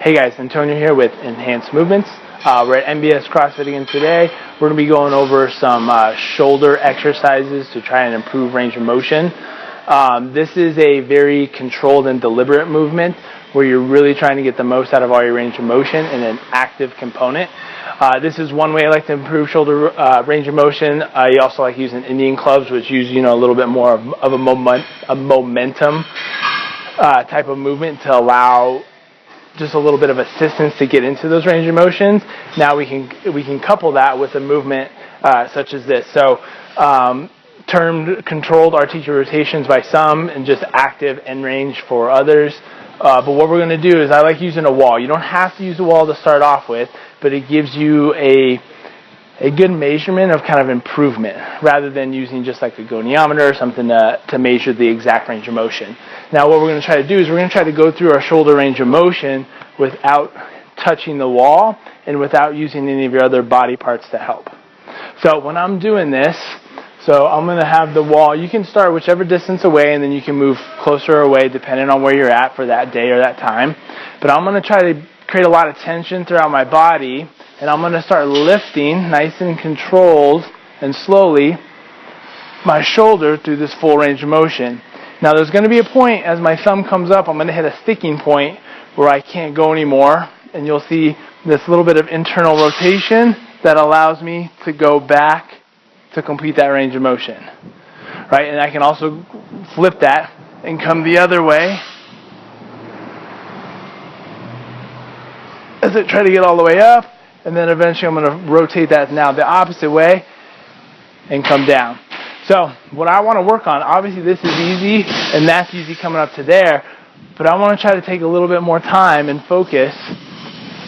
Hey guys, Antonio here with Enhanced Movements. We're at MBS CrossFit again today. We're going to be going over some shoulder exercises to try and improve range of motion. This is a very controlled and deliberate movement where you're really trying to get the most out of all your range of motion in an active component. This is one way I like to improve shoulder range of motion. I also like using Indian clubs, which use a little bit more of a momentum type of movement to allow just a little bit of assistance to get into those range of motions. Now we can couple that with a movement such as this. So termed controlled articular rotations by some and just active end range for others. But what we're going to do is I like using a wall. You don't have to use a wall to start off with, but it gives you a good measurement of kind of improvement rather than using just like a goniometer or something to measure the exact range of motion. Now what we're going to try to do is we're going to try to go through our shoulder range of motion without touching the wall and without using any of your other body parts to help. So when I'm doing this, so I'm going to have the wall, you can start whichever distance away and then you can move closer or away depending on where you're at for that day or that time. But I'm going to try to create a lot of tension throughout my body, and I'm going to start lifting nice and controlled and slowly my shoulder through this full range of motion. Now there's going to be a point as my thumb comes up, I'm going to hit a sticking point where I can't go anymore, and you'll see this little bit of internal rotation that allows me to go back to complete that range of motion. Right? And I can also flip that and come the other way as I try to get all the way up, and then eventually I'm going to rotate that now the opposite way and come down. So what I want to work on, obviously this is easy and that's easy coming up to there, but I want to try to take a little bit more time and focus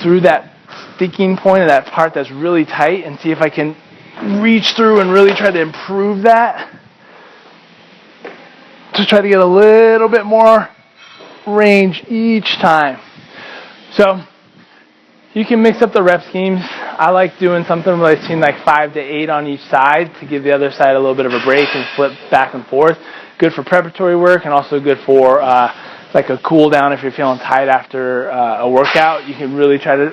through that sticking point of that part that's really tight and see if I can reach through and really try to improve that to try to get a little bit more range each time. So you can mix up the rep schemes. I like doing something between like 5 to 8 on each side to give the other side a little bit of a break and flip back and forth. Good for preparatory work and also good for like a cool down if you're feeling tight after a workout. You can really try to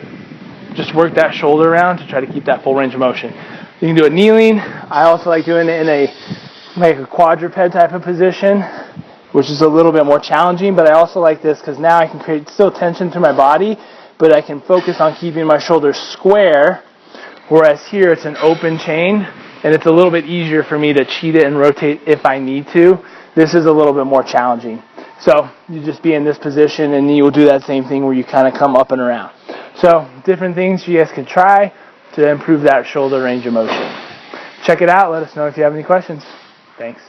just work that shoulder around to try to keep that full range of motion. You can do it kneeling. I also like doing it in a quadruped type of position, which is a little bit more challenging, but I also like this because now I can create still tension through my body, but I can focus on keeping my shoulders square, whereas here it's an open chain, and it's a little bit easier for me to cheat it and rotate if I need to. This is a little bit more challenging. So you just be in this position, and you'll do that same thing where you kind of come up and around. So different things you guys can try to improve that shoulder range of motion. Check it out. Let us know if you have any questions. Thanks.